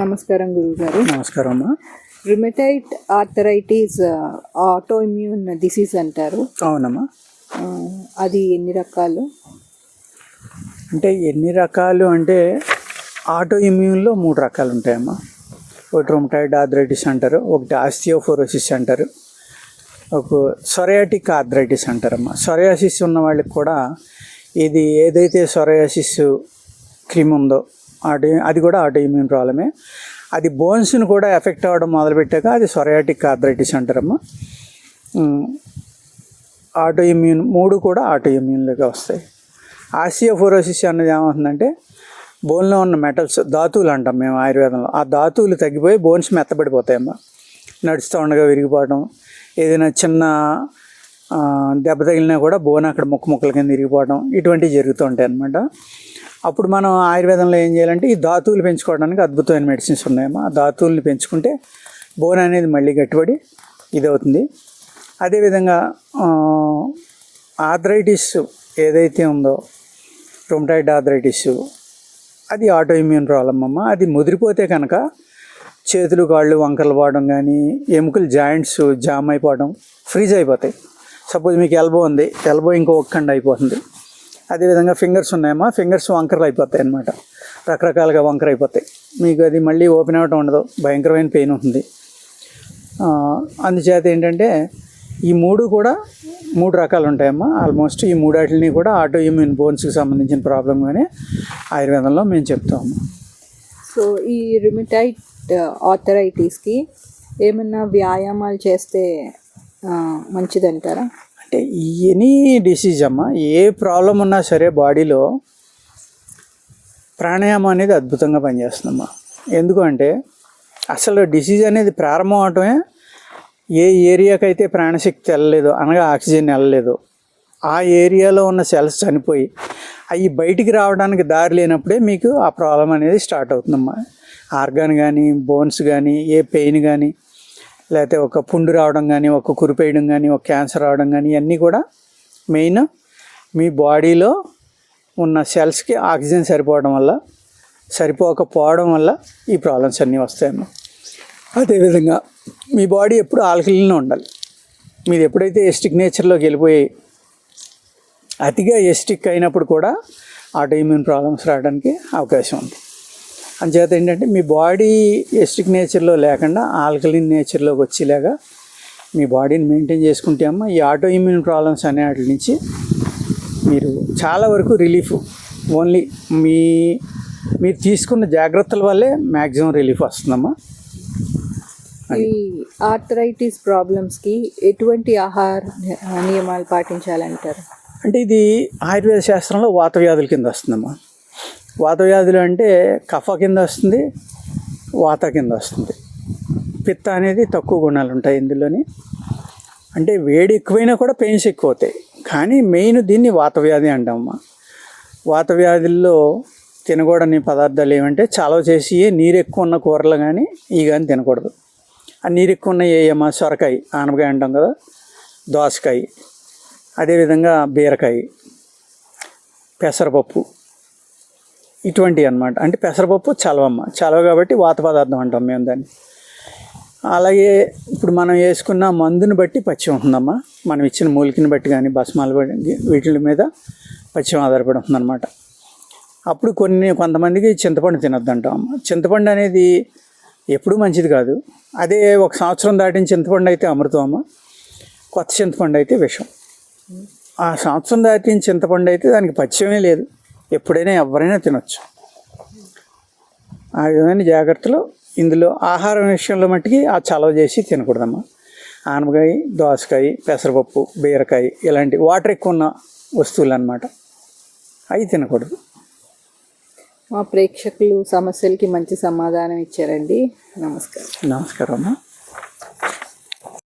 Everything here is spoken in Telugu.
నమస్కారం గురుగారు. నమస్కారం అమ్మా. Rheumatoid arthritis auto immune disease అంటారు. అవునమ్మా. అది ఎన్ని రకాలు? ఎన్ని రకాలు అంటే ఆటో ఇమ్యూన్లో 3 రకాలు ఉంటాయమ్మా. ఒకటి రుమటైడ్ ఆర్థరైటిస్ అంటారు, ఒకటి ఆస్టియోపోరోసిస్ అంటారు, ఒక సొరయాటిక్ ఆర్థరైటిస్ అంటారమ్మా. సొరయాసిస్ ఉన్న వాళ్ళకి కూడా ఇది ఏదైతే సొరయాసిస్ క్రీమ్ ఉందో అది కూడా ఆటో ఇమ్యూన్ ప్రాబ్లమే. అది బోన్స్ని కూడా ఎఫెక్ట్ అవ్వడం మొదలుపెట్టాక అది సొరయాటిక్ ఆర్థరైటిస్ అంటారమ్మా. ఆటో ఇమ్యూన్ 3 కూడా ఆటో ఇమ్యూన్లోకి వస్తాయి. ఆస్టియోపోరోసిస్ అన్నది ఏమవుతుందంటే బోన్లో ఉన్న మెటల్స్, ధాతువులు అంటాం మేము ఆయుర్వేదంలో, ఆ ధాతువులు తగ్గిపోయి బోన్స్ మెత్తబడిపోతాయమ్మా. నడుస్తూ ఉండగా విరిగిపోవడం, ఏదైనా చిన్న దెబ్బ తగిలినా కూడా బోన్ అక్కడ ముక్కల కింద విరిగిపోవడం, ఇటువంటివి జరుగుతూ ఉంటాయి అన్నమాట. అప్పుడు మనం ఆయుర్వేదంలో ఏం చేయాలంటే ఈ ధాతువులు పెంచుకోవడానికి అద్భుతమైన మెడిసిన్స్ ఉన్నాయమ్మా. ఆ ధాతువుల్ని పెంచుకుంటే బోన్ అనేది మళ్ళీ గట్టిపడి ఇదవుతుంది. అదేవిధంగా ఆర్థరైటిస్ ఏదైతే ఉందో రుమటైడ్ ఆర్థరైటిస్ అది ఆటో ఇమ్యూన్ ప్రాబ్లం అమ్మ. అది ముదిరిపోతే కనుక చేతులు కాళ్ళు వంకరలు పోవడం కానీ, ఎముకలు జాయింట్స్ జామ్ అయిపోవడం, ఫ్రీజ్ అయిపోతాయి. సపోజ్ మీకు ఎల్బో ఉంది, ఎల్బో ఇంకో ఒక్కండి అయిపోతుంది. అదేవిధంగా ఫింగర్స్ ఉన్నాయమ్మా, ఫింగర్స్ వంకరలు అయిపోతాయి అన్నమాట. రకరకాలుగా వంకర అయిపోతాయి. మీకు అది మళ్ళీ ఓపెన్ అవ్వటం ఉండదు, భయంకరమైన పెయిన్ ఉంటుంది. అందుచేత ఏంటంటే ఈ 3 కూడా 3 రకాలు ఉంటాయమ్మా. ఆల్మోస్ట్ ఈ 3 వాటిని కూడా ఆటో ఇమ్యూన్ బోన్స్కి సంబంధించిన ప్రాబ్లంగానే ఆయుర్వేదంలో మేము చెప్తాము. సో ఈ రుమటైడ్ ఆర్థరైటిస్కి ఏమన్నా వ్యాయామాలు చేస్తే మంచిదంటారా? అంటే ఎనీ డిసీజ్ అమ్మా, ఏ ప్రాబ్లం ఉన్నా సరే బాడీలో ప్రాణాయామం అనేది అద్భుతంగా పనిచేస్తుందమ్మా. ఎందుకంటే అసలు డిసీజ్ అనేది ప్రారంభం అవటమే ఏ ఏరియాకైతే ప్రాణశక్తి వెళ్ళలేదో, అనగా ఆక్సిజన్ వెళ్ళలేదో, ఆ ఏరియాలో ఉన్న సెల్స్ చనిపోయి అవి బయటికి రావడానికి దారి లేనప్పుడే మీకు ఆ ప్రాబ్లం అనేది స్టార్ట్ అవుతుందమ్మా. ఆర్గాన్ కానీ, బోన్స్ కానీ, ఏ పెయిన్ కానీ, లేకపోతే ఒక పుండు రావడం కానీ, ఒక కురిపేయడం కానీ, ఒక క్యాన్సర్ రావడం కానీ, ఇవన్నీ కూడా మెయిన్ మీ బాడీలో ఉన్న సెల్స్కి ఆక్సిజన్ సరిపోకపోవడం వల్ల ఈ ప్రాబ్లమ్స్ అన్నీ వస్తాయమ్మా. అదేవిధంగా మీ బాడీ ఎప్పుడు ఆల్కలీన్లో ఉండాలి. మీరు ఎప్పుడైతే ఎస్టిక్ నేచర్లోకి వెళ్ళిపోయి అతిగా ఎస్టిక్ అయినప్పుడు కూడా ఆటో ఇమ్యూన్ ప్రాబ్లమ్స్ రావడానికి అవకాశం ఉంది. అంచేత ఏంటంటే మీ బాడీ ఎస్టిక్ నేచర్లో లేకుండా ఆల్కలీన్ నేచర్లోకి వచ్చేలాగా మీ బాడీని మెయింటైన్ చేసుకుంటే అమ్మ ఈ ఆటో ఇమ్యూన్ ప్రాబ్లమ్స్ అనే వాటి నుంచి మీరు చాలా వరకు రిలీఫ్, ఓన్లీ మీరు తీసుకున్న జాగ్రత్తల వల్లే మ్యాక్సిమం రిలీఫ్ వస్తుందమ్మా. ఈ ఆర్థరైటిస్ ప్రాబ్లమ్స్కి ఎటువంటి ఆహార నియమాలు పాటించాలంటారు? అంటే ఇది ఆయుర్వేద శాస్త్రంలో వాత వ్యాధుల కింద వస్తుందమ్మా. వాత వ్యాధులు అంటే కఫ కింద వస్తుంది, వాత కింద వస్తుంది. పిత్త అనేది తక్కువ గుణాలు ఉంటాయి ఇందులోని. అంటే వేడి ఎక్కువైనా కూడా పెయిన్స్ ఎక్కువ అవుతాయి, కానీ మెయిన్ దీన్ని వాత వ్యాధి అంటామమ్మా. వాత వ్యాధుల్లో తినకూడని పదార్థాలు ఏమంటే చలవ చేసి నీరు ఎక్కువ ఉన్న కూరలు కానీ ఇవి కానీ తినకూడదు. ఆ నీరు ఎక్కువ ఉన్న ఏమో సొరకాయ, ఆనపకాయ అంటాం కదా, దోసకాయ, అదేవిధంగా బీరకాయ, పెసరపప్పు, ఇటువంటివి అన్నమాట. అంటే పెసరపప్పు చలవ కాబట్టి వాత పదార్థం అంటాం మేము దాన్ని. అలాగే ఇప్పుడు మనం వేసుకున్న మందుని బట్టి పచ్యం ఉంటుందమ్మా. మనం ఇచ్చిన మూలికని బట్టి కానీ భస్మాలు బట్టి వీటి మీద పచ్యం ఆధారపడి ఉంటుందన్నమాట. అప్పుడు కొంతమందికి చింతపండు తినొద్దు అంటామమ్మా. చింతపండు అనేది ఎప్పుడూ మంచిది కాదు. అదే 1 సంవత్సరం దాటిన చింతపండు అయితే అమృతం అమ్మ, కొత్త చింతపండు అయితే విషం. ఆ సంవత్సరం దాటిన చింతపండు అయితే దానికి పచ్యమే లేదు, ఎప్పుడైనా ఎవరైనా తినొచ్చు. ఆ విధమైన జాగ్రత్తలు ఇందులో ఆహారం విషయంలో మట్టుకి ఆ చలవ చేసి తినకూడదమ్మా. ఆనపకాయ, దోసకాయ, పెసరపప్పు, బీరకాయ ఇలాంటి వాటర్ ఎక్కువ ఉన్న వస్తువులు అన్నమాట, అవి తినకూడదు. మా ప్రేక్షకులు సమస్యలకి మంచి సమాధానం ఇచ్చారండి. నమస్కారం. నమస్కారం అమ్మా.